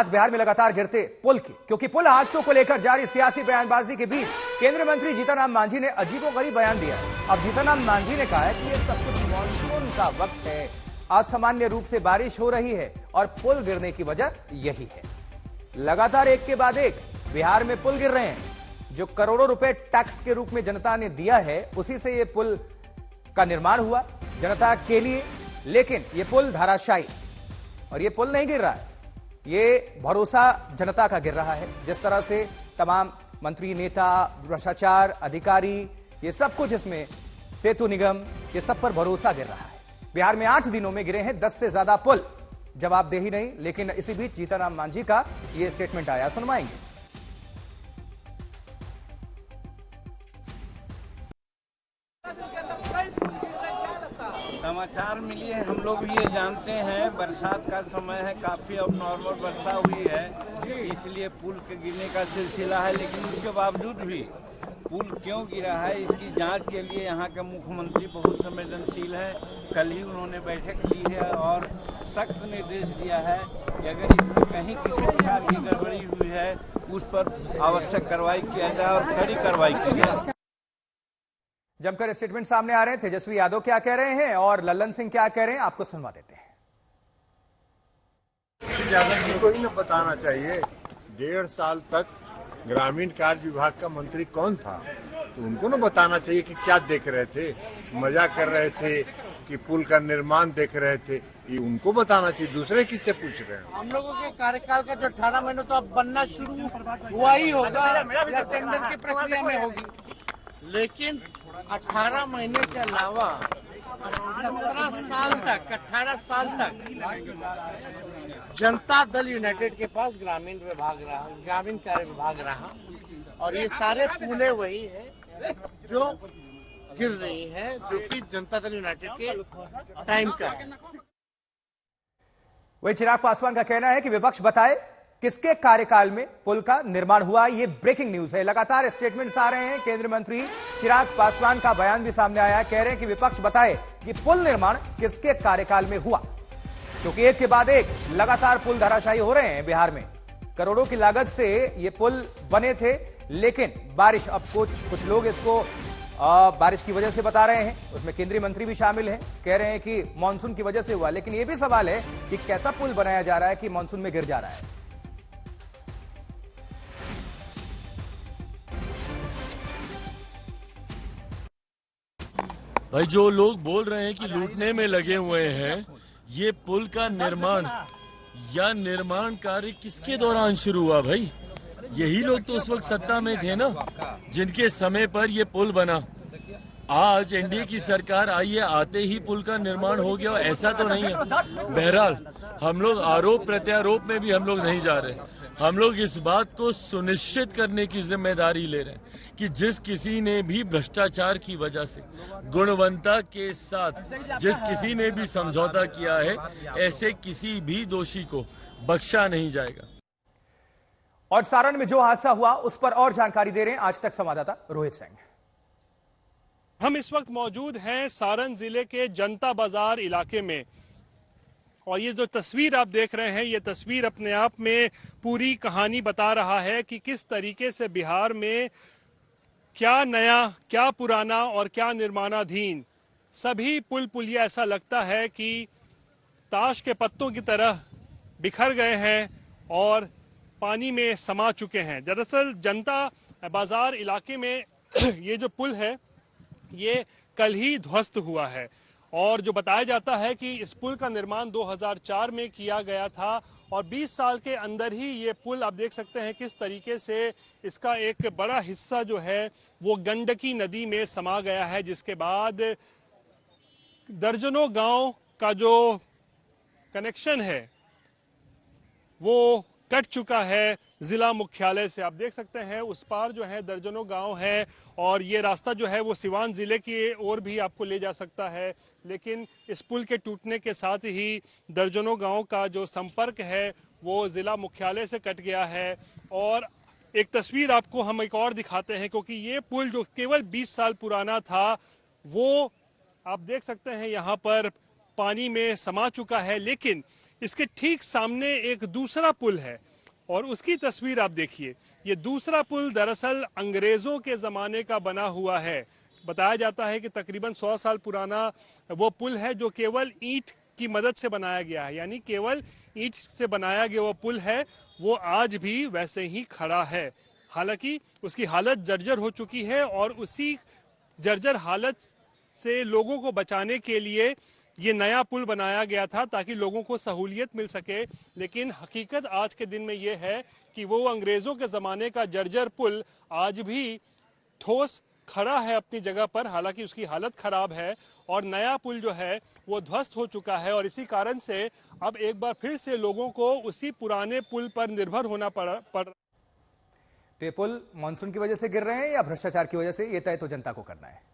बात बिहार में लगातार गिरते पुल की, क्योंकि पुल हादसों को लेकर जारी सियासी बयानबाजी के बीच केंद्रीय मंत्री जीतनराम मांझी ने अजीबोगरीब बयान दिया है। अब जीतनराम मांझी ने कहा है कि यह सब कुछ मानसून का वक्त है, असामान्य रूप से बारिश हो रही है और पुल गिरने की वजह यही है। लगातार एक के बाद एक बिहार में पुल गिर रहे हैं। जो करोड़ों रुपए टैक्स के रूप में जनता ने दिया है, उसी से यह पुल का निर्माण हुआ जनता के लिए, लेकिन यह पुल धराशायी, और यह पुल नहीं गिर रहा है, ये भरोसा जनता का गिर रहा है। जिस तरह से तमाम मंत्री, नेता, भ्रष्टाचार, अधिकारी, ये सब कुछ, इसमें सेतु निगम, ये सब पर भरोसा गिर रहा है। बिहार में 8 दिनों में गिरे हैं 10 से ज्यादा पुल, जवाबदेही नहीं। लेकिन इसी बीच जीतनराम मांझी का ये स्टेटमेंट आया, सुनवाएंगे। समाचार मिली है, हम लोग भी ये जानते हैं बरसात का समय है, काफी अब नॉर्मल वर्षा हुई है, इसलिए पुल के गिरने का सिलसिला है। लेकिन उसके बावजूद भी पुल क्यों गिरा है, इसकी जांच के लिए यहाँ के मुख्यमंत्री बहुत संवेदनशील है। कल ही उन्होंने बैठक की है और सख्त निर्देश दिया है कि अगर इसमें कहीं किसी प्रकार की गड़बड़ी हुई है, उस पर आवश्यक कार्रवाई किया जाए और कड़ी कार्रवाई की जाए। जमकर स्टेटमेंट सामने आ रहे हैं। तेजस्वी यादव क्या कह रहे हैं और लल्लन सिंह क्या कह रहे हैं, आपको सुनवा देते हैं। यादव जी को ही न बताना चाहिए, 1.5 साल तक ग्रामीण कार्य विभाग का मंत्री कौन था, तो उनको न बताना चाहिए कि क्या देख रहे थे, मजा कर रहे थे कि पुल का निर्माण देख रहे थे, ये उनको बताना चाहिए। दूसरे किससे पूछ रहे हैं? हम लोगों के कार्यकाल का जो 18 महीने तो अब बनना शुरू हुआ ही होगा या टेंडर की प्रक्रिया में होगी, लेकिन 18 महीने के अलावा 18 साल तक जनता दल यूनाइटेड के पास ग्रामीण कार्य विभाग रहा, और ये सारे पुले वही है जो गिर रही है, जो कि जनता दल यूनाइटेड के टाइम का है। वही चिराग पासवान का कहना है कि विपक्ष बताए किसके कार्यकाल में पुल का निर्माण हुआ। ये ब्रेकिंग न्यूज है, लगातार स्टेटमेंट्स आ रहे हैं। केंद्रीय मंत्री चिराग पासवान का बयान भी सामने आया है, कह रहे हैं कि विपक्ष बताए कि पुल निर्माण किसके कार्यकाल में हुआ, क्योंकि एक के बाद एक लगातार पुल धराशायी हो रहे हैं बिहार में। करोड़ों की लागत से ये पुल बने थे, लेकिन बारिश, अब कुछ लोग इसको बारिश की वजह से बता रहे हैं, उसमें केंद्रीय मंत्री भी शामिल हैं, कह रहे हैं कि मानसून की वजह से हुआ। लेकिन यह भी सवाल है कि कैसा पुल बनाया जा रहा है कि मानसून में गिर जा रहा है। भाई, जो लोग बोल रहे हैं कि लूटने में लगे हुए हैं, ये पुल का निर्माण या निर्माण कार्य किसके दौरान शुरू हुआ भाई? यही लोग तो उस वक्त सत्ता में थे ना, जिनके समय पर ये पुल बना। आज एनडीए की सरकार आई है, आते ही पुल का निर्माण हो गया, ऐसा तो नहीं है। बहरहाल हम लोग आरोप प्रत्यारोप में भी हम लोग नहीं जा रहे। हम लोग इस बात को सुनिश्चित करने की जिम्मेदारी ले रहे हैं कि जिस किसी ने भी भ्रष्टाचार की वजह से, गुणवत्ता के साथ जिस किसी ने भी समझौता किया है, ऐसे किसी भी दोषी को बख्शा नहीं जाएगा। और सारण में जो हादसा हुआ उस पर और जानकारी दे रहे हैं आज तक संवाददाता रोहित सिंह। हम इस वक्त मौजूद हैं सारण जिले के जनता बाजार इलाके में, और ये जो तस्वीर आप देख रहे हैं, ये तस्वीर अपने आप में पूरी कहानी बता रहा है कि किस तरीके से बिहार में क्या नया, क्या पुराना और क्या निर्माणाधीन सभी पुल पुलिया ऐसा लगता है कि ताश के पत्तों की तरह बिखर गए हैं और पानी में समा चुके हैं। दरअसल जनता बाजार इलाके में ये जो पुल है, ये कल ही ध्वस्त हुआ है, और जो बताया जाता है कि इस पुल का निर्माण 2004 में किया गया था, और 20 साल के अंदर ही ये पुल आप देख सकते हैं किस तरीके से इसका एक बड़ा हिस्सा जो है वो गंडकी नदी में समा गया है, जिसके बाद दर्जनों गांव का जो कनेक्शन है वो कट चुका है जिला मुख्यालय से। आप देख सकते हैं उस पार जो है दर्जनों गांव हैं, और ये रास्ता जो है वो सिवान जिले की ओर भी आपको ले जा सकता है, लेकिन इस पुल के टूटने के साथ ही दर्जनों गांव का जो संपर्क है वो जिला मुख्यालय से कट गया है। और एक तस्वीर आपको हम एक और दिखाते हैं, क्योंकि ये पुल जो केवल 20 साल पुराना था, वो आप देख सकते हैं यहाँ पर पानी में समा चुका है, लेकिन इसके ठीक सामने एक दूसरा पुल है और उसकी तस्वीर आप देखिए। ये दूसरा पुल दरअसल अंग्रेजों के जमाने का बना हुआ है। बताया जाता है कि तकरीबन 100 साल पुराना वो पुल है जो केवल ईंट की मदद से बनाया गया है, यानी केवल ईंट से बनाया गया वो पुल है, वो आज भी वैसे ही खड़ा है। हालांकि उसकी हालत जर्जर हो चुकी है और उसी जर्जर हालत से लोगों को बचाने के लिए ये नया पुल बनाया गया था ताकि लोगों को सहूलियत मिल सके। लेकिन हकीकत आज के दिन में ये है कि वो अंग्रेजों के ज़माने का जर्जर पुल आज भी ठोस खड़ा है अपनी जगह पर, हालांकि उसकी हालत खराब है और नया पुल जो है वो ध्वस्त हो चुका है। और इसी कारण से अब एक बार फिर से लोगों को उसी पुराने पुल पर निर्भर होना पड़। तो ये पुल मानसून की वजह से गिर रहे हैं या भ्रष्टाचार की वजह से, ये तय तो जनता को करना है।